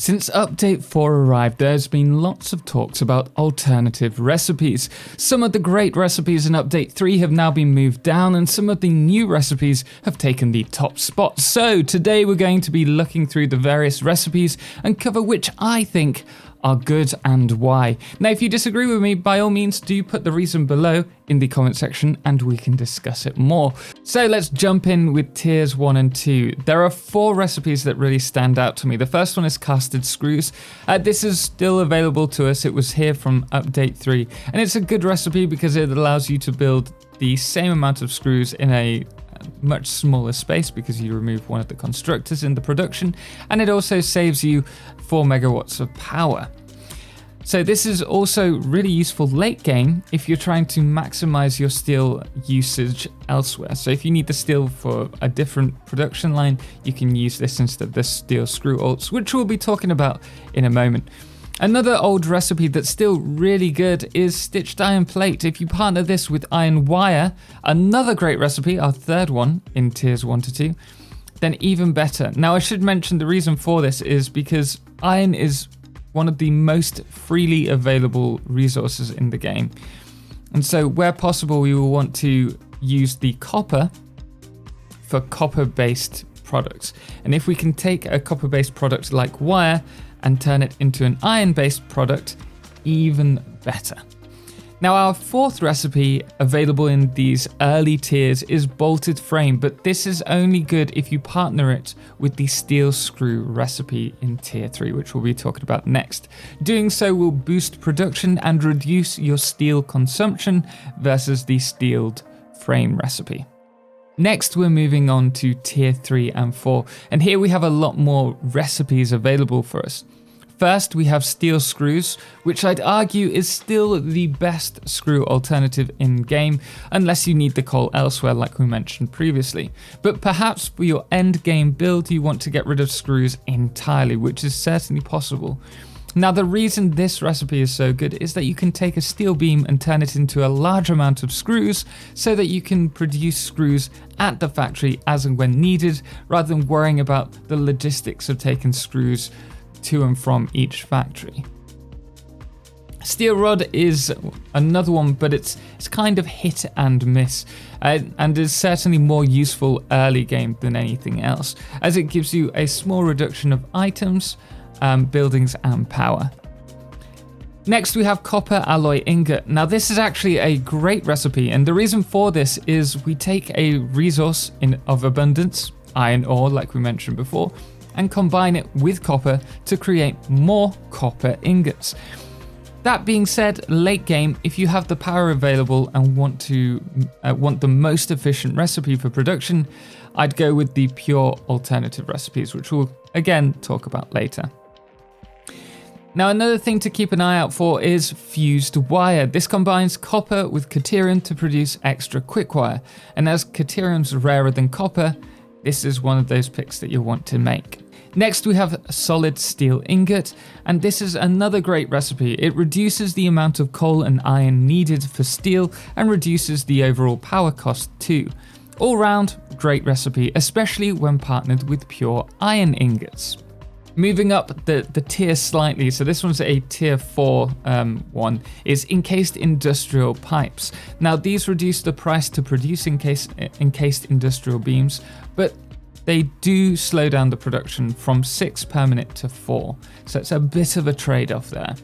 Since Update 4 arrived, there's been lots of talks about alternative recipes. Some of the great recipes in Update 3 have now been moved down, and some of the new recipes have taken the top spot. So today we're going to be looking through the various recipes and cover which I think are good and why. Now, if you disagree with me, by all means do put the reason below in the comment section and we can discuss it more. So let's jump in with tiers 1 and 2. There are 4 recipes that really stand out to me. The first one is casted screws. This is still available to us. It was here from Update 3, and it's a good recipe because it allows you to build the same amount of screws in a much smaller space because you remove one of the constructors in the production, and it also saves you 4 megawatts of power. So this is also really useful late game if you're trying to maximize your steel usage elsewhere. So if you need the steel for a different production line, you can use this instead of the steel screw alts, which we'll be talking about in a moment. Another old recipe that's still really good is stitched iron plate. If you partner this with iron wire, another great recipe, our third one in tiers 1 to 2, then even better. Now I should mention the reason for this is because iron is one of the most freely available resources in the game. And so where possible, we will want to use the copper for copper-based products. And if we can take a copper-based product like wire and turn it into an iron-based product, even better. Now our fourth recipe available in these early tiers is bolted frame, but this is only good if you partner it with the steel screw recipe in tier 3, which we'll be talking about next. Doing so will boost production and reduce your steel consumption versus the steeled frame recipe. Next, we're moving on to tier 3 and 4, and here we have a lot more recipes available for us. First, we have steel screws, which I'd argue is still the best screw alternative in game, unless you need the coal elsewhere like we mentioned previously. But perhaps for your end game build, you want to get rid of screws entirely, which is certainly possible. Now, the reason this recipe is so good is that you can take a steel beam and turn it into a large amount of screws so that you can produce screws at the factory as and when needed, rather than worrying about the logistics of taking screws to and from each factory. Steel rod is another one, but it's kind of hit and miss, and is certainly more useful early game than anything else, as it gives you a small reduction of items, buildings and power. Next, we have copper alloy ingot. Now this is actually a great recipe, and the reason for this is we take a resource of abundance, iron ore like we mentioned before, and combine it with copper to create more copper ingots. That being said, late game, if you have the power available and want the most efficient recipe for production, I'd go with the pure alternative recipes, which we'll again talk about later. Now, another thing to keep an eye out for is fused wire. This combines copper with Caterium to produce extra quick wire, and as Caterium's rarer than copper, this is one of those picks that you'll want to make. Next, we have solid steel ingot, and this is another great recipe. It reduces the amount of coal and iron needed for steel and reduces the overall power cost too. All round, great recipe, especially when partnered with pure iron ingots. Moving up the tier slightly, so this one's a tier 4 one, is encased industrial pipes. Now these reduce the price to produce encased industrial beams, but they do slow down the production from 6 per minute to 4, so it's a bit of a trade-off there.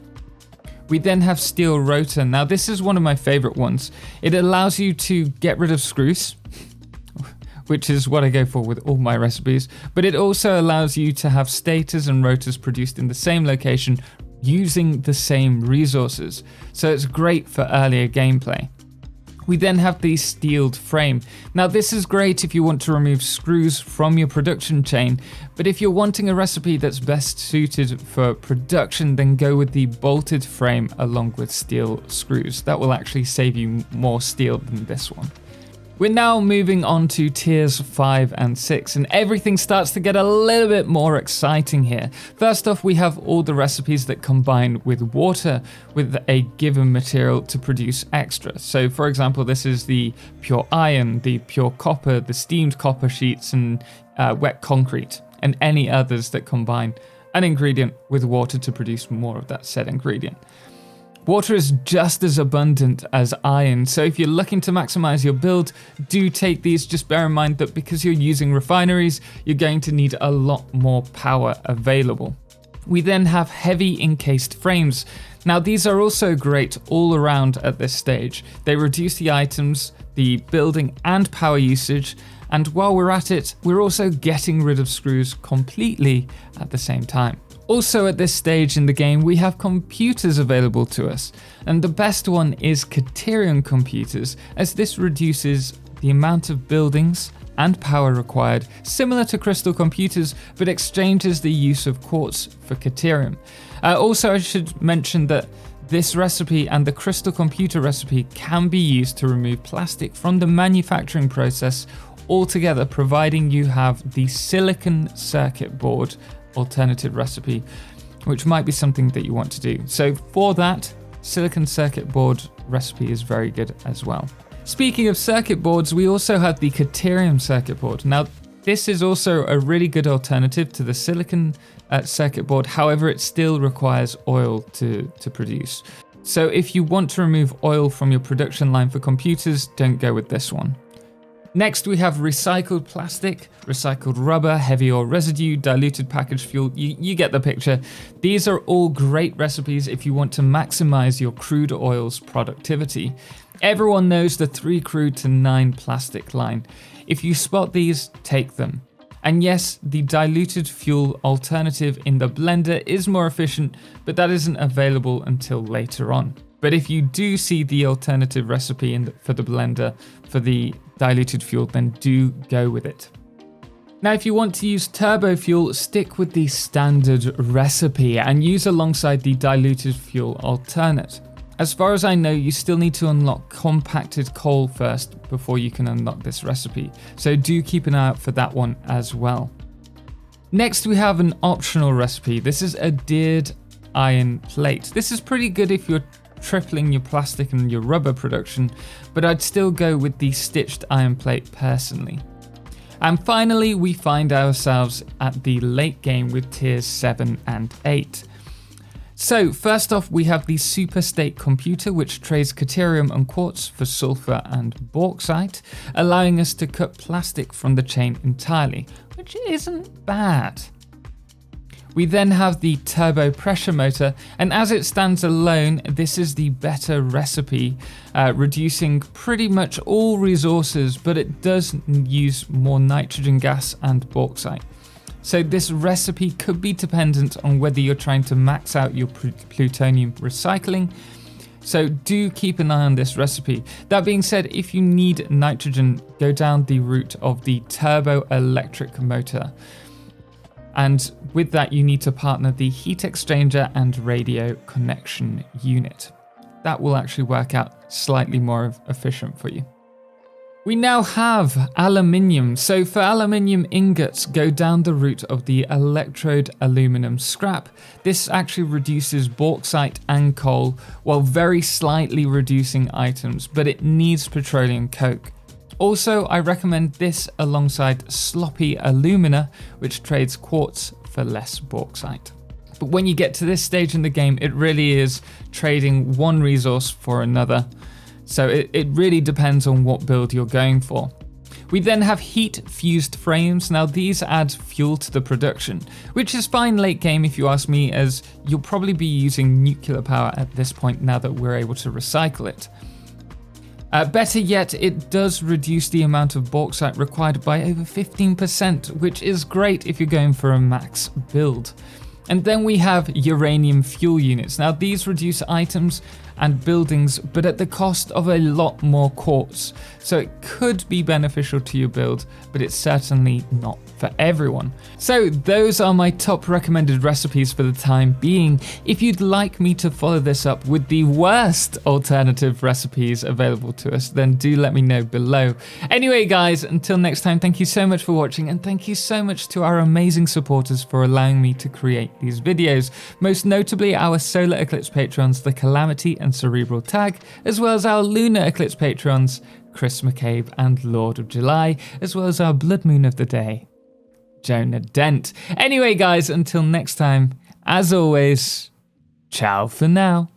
We then have steel rotor. Now this is one of my favorite ones. It allows you to get rid of screws, which is what I go for with all my recipes, but it also allows you to have stators and rotors produced in the same location using the same resources, so it's great for earlier gameplay. We then have the steeled frame. Now this is great if you want to remove screws from your production chain, but if you're wanting a recipe that's best suited for production, then go with the bolted frame along with steel screws. That will actually save you more steel than this one. We're now moving on to tiers 5 and 6, and everything starts to get a little bit more exciting here. First off, we have all the recipes that combine with water with a given material to produce extra. So for example, this is the pure iron, the pure copper, the steamed copper sheets, and wet concrete, and any others that combine. an ingredient with water to produce more of that said ingredient. Water is just as abundant as iron, so if you're looking to maximize your build, do take these. Just bear in mind that because you're using refineries, you're going to need a lot more power available. We then have heavy encased frames. Now these are also great all around at this stage. They reduce the items, the building and power usage, and while we're at it, we're also getting rid of screws completely at the same time. Also at this stage in the game, we have computers available to us, and the best one is Caterium Computers, as this reduces the amount of buildings and power required, similar to crystal computers, but exchanges the use of quartz for Caterium. Also, I should mention that this recipe and the crystal computer recipe can be used to remove plastic from the manufacturing process altogether, providing you have the silicon circuit board alternative recipe, which might be something that you want to do. So for that, silicon circuit board recipe is very good as well. Speaking of circuit boards, we also have the Caterium circuit board. Now, this is also a really good alternative to the silicon circuit board. However, it still requires oil to produce. So if you want to remove oil from your production line for computers, don't go with this one. Next, we have recycled plastic, recycled rubber, heavy oil residue, diluted packaged fuel. You get the picture. These are all great recipes if you want to maximize your crude oil's productivity. Everyone knows the 3 crude to 9 plastic line. If you spot these, take them. And yes, the diluted fuel alternative in the blender is more efficient, but that isn't available until later on. But if you do see the alternative recipe for the blender for the diluted fuel, then do go with it. Now, if you want to use turbo fuel, stick with the standard recipe and use alongside the diluted fuel alternate. As far as I know, you still need to unlock compacted coal first before you can unlock this recipe, so do keep an eye out for that one as well. Next, we have an optional recipe. This is Adhered Iron Plates. This is pretty good if you're tripling your plastic and your rubber production, but I'd still go with the stitched iron plate personally. And finally, we find ourselves at the late game with tiers 7 and 8. So first off, we have the Superstate Computer, which trades Caterium and quartz for sulfur and bauxite, allowing us to cut plastic from the chain entirely, which isn't bad. We then have the turbo pressure motor, and as it stands alone, this is the better recipe, reducing pretty much all resources, but it does use more nitrogen gas and bauxite. So this recipe could be dependent on whether you're trying to max out your plutonium recycling. So do keep an eye on this recipe. That being said, if you need nitrogen, go down the route of the turbo electric motor. And with that, you need to partner the heat exchanger and radio connection unit. That will actually work out slightly more efficient for you. We now have aluminium. So for aluminium ingots, go down the route of the Electrode aluminum scrap. This actually reduces bauxite and coal while very slightly reducing items, but it needs petroleum coke. Also, I recommend this alongside sloppy alumina, which trades quartz for less bauxite. But when you get to this stage in the game, it really is trading one resource for another. So it really depends on what build you're going for. We then have heat fused frames. Now these add fuel to the production, which is fine late game if you ask me, as you'll probably be using nuclear power at this point now that we're able to recycle it. Better yet, it does reduce the amount of bauxite required by over 15%, which is great if you're going for a max build. And then we have uranium fuel units. Now these reduce items and buildings, but at the cost of a lot more quartz. So it could be beneficial to your build, but it's certainly not for everyone. So those are my top recommended recipes for the time being. If you'd like me to follow this up with the worst alternative recipes available to us, then do let me know below. Anyway guys, until next time, thank you so much for watching, and thank you so much to our amazing supporters for allowing me to create these videos, most notably our Solar Eclipse patrons, The Calamity and Cerebral Tag, as well as our Lunar Eclipse patrons, Chris McCabe and Lord of July, as well as our Blood Moon of the Day, Jonah Dent. Anyway, guys, until next time, as always, ciao for now.